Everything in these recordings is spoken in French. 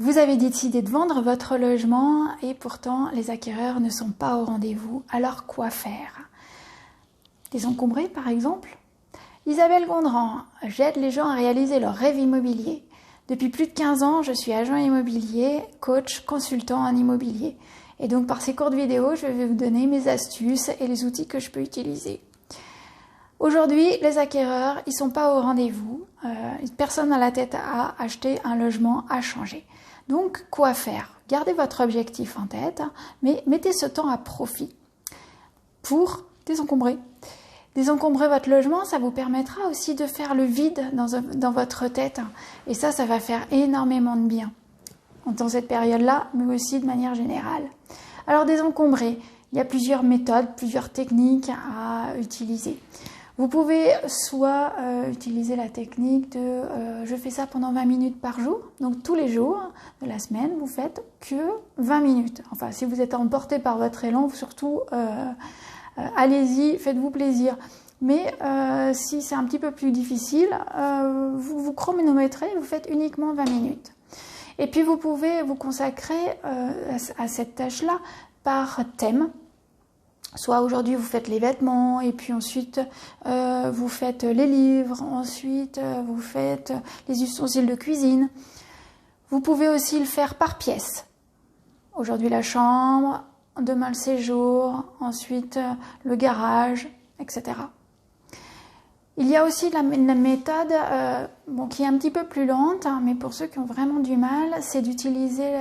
Vous avez décidé de vendre votre logement et pourtant les acquéreurs ne sont pas au rendez-vous. Alors quoi faire? Désencombrer par exemple? Isabelle Gondran, j'aide les gens à réaliser leur rêve immobilier. Depuis plus de 15 ans, je suis agent immobilier, coach, consultant en immobilier. Et donc par ces courtes vidéos, je vais vous donner mes astuces et les outils que je peux utiliser. Aujourd'hui, les acquéreurs, ils sont pas au rendez-vous. Personne n'a la tête à acheter un logement à changer. Donc, quoi faire? Gardez votre objectif en tête, mais mettez ce temps à profit pour désencombrer. Désencombrer votre logement, ça vous permettra aussi de faire le vide dans votre tête. Et ça va faire énormément de bien dans cette période-là, mais aussi de manière générale. Alors, désencombrer, il y a plusieurs méthodes, plusieurs techniques à utiliser. Vous pouvez soit utiliser la technique de je fais ça pendant 20 minutes par jour. Donc tous les jours de la semaine, vous faites que 20 minutes. Enfin, si vous êtes emporté par votre élan, surtout allez-y, faites-vous plaisir. Mais si c'est un petit peu plus difficile, vous chronométrez, vous faites uniquement 20 minutes. Et puis vous pouvez vous consacrer à cette tâche-là par thème. Soit aujourd'hui vous faites les vêtements et puis ensuite vous faites les livres, ensuite vous faites les ustensiles de cuisine. Vous pouvez aussi le faire par pièce. Aujourd'hui la chambre, demain le séjour, ensuite le garage, etc. Il y a aussi la méthode qui est un petit peu plus lente, mais pour ceux qui ont vraiment du mal, c'est d'utiliser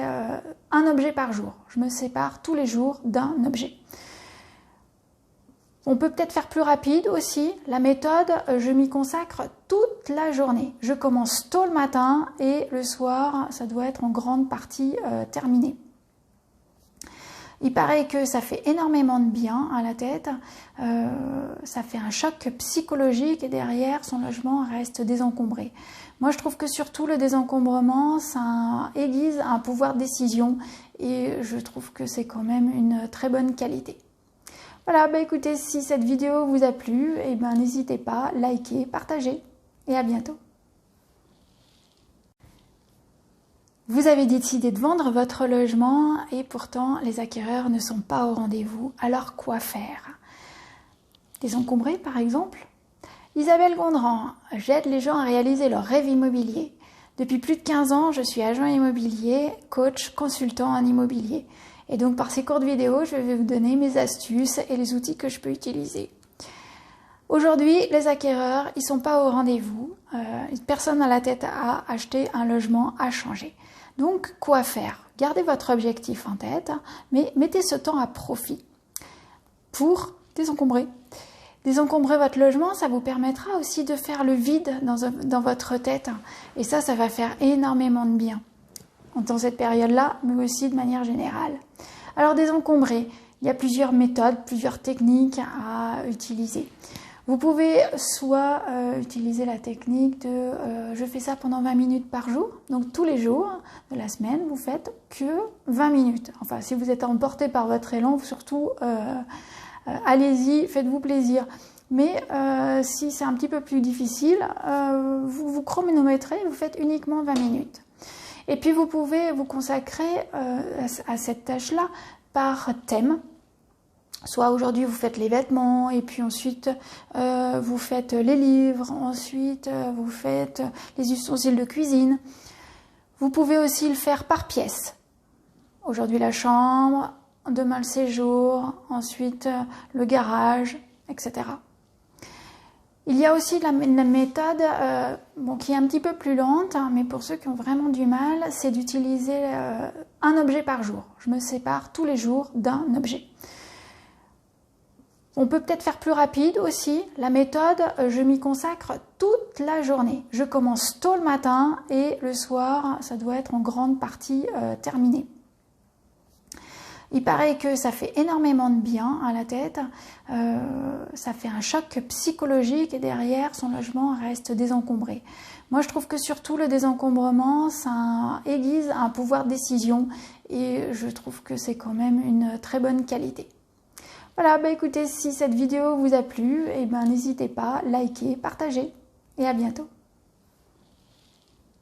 un objet par jour. Je me sépare tous les jours d'un objet. On peut peut-être faire plus rapide aussi. La méthode, je m'y consacre toute la journée. Je commence tôt le matin et le soir, ça doit être en grande partie terminé. Il paraît que ça fait énormément de bien à la tête. Ça fait un choc psychologique et derrière, son logement reste désencombré. Moi, je trouve que surtout le désencombrement, ça aiguise un pouvoir de décision et je trouve que c'est quand même une très bonne qualité. Voilà, écoutez, si cette vidéo vous a plu, n'hésitez pas, likez, partagez et à bientôt. Vous avez décidé de vendre votre logement et pourtant les acquéreurs ne sont pas au rendez-vous. Alors quoi faire? Désencombrer par exemple? Isabelle Gondran, j'aide les gens à réaliser leur rêve immobilier. Depuis plus de 15 ans, je suis agent immobilier, coach, consultant en immobilier. Et donc par ces courtes vidéos, je vais vous donner mes astuces et les outils que je peux utiliser. Aujourd'hui, les acquéreurs, ils sont pas au rendez-vous. Personne n'a la tête à acheter un logement à changer. Donc quoi faire? Gardez votre objectif en tête, mais mettez ce temps à profit pour désencombrer. Désencombrer votre logement, ça vous permettra aussi de faire le vide dans votre tête. Et ça va faire énormément de bien dans cette période-là, mais aussi de manière générale. Alors désencombrer, il y a plusieurs méthodes, plusieurs techniques à utiliser. Vous pouvez soit utiliser la technique de je fais ça pendant 20 minutes par jour. Donc tous les jours de la semaine, vous faites que 20 minutes. Enfin, si vous êtes emporté par votre élan, surtout allez-y, faites-vous plaisir. Mais si c'est un petit peu plus difficile, vous chronométrez, vous faites uniquement 20 minutes. Et puis vous pouvez vous consacrer à cette tâche-là par thème. Soit aujourd'hui vous faites les vêtements et puis ensuite vous faites les livres, ensuite vous faites les ustensiles de cuisine. Vous pouvez aussi le faire par pièce. Aujourd'hui la chambre, demain le séjour, ensuite le garage, etc. Il y a aussi la méthode qui est un petit peu plus lente, mais pour ceux qui ont vraiment du mal, c'est d'utiliser un objet par jour. Je me sépare tous les jours d'un objet. On peut peut-être faire plus rapide aussi. La méthode, je m'y consacre toute la journée. Je commence tôt le matin et le soir, ça doit être en grande partie terminé. Il paraît que ça fait énormément de bien à la tête. Ça fait un choc psychologique et derrière, son logement reste désencombré. Moi, je trouve que surtout le désencombrement, ça aiguise un pouvoir de décision et je trouve que c'est quand même une très bonne qualité. Voilà, écoutez, si cette vidéo vous a plu, n'hésitez pas, likez, partagez et à bientôt.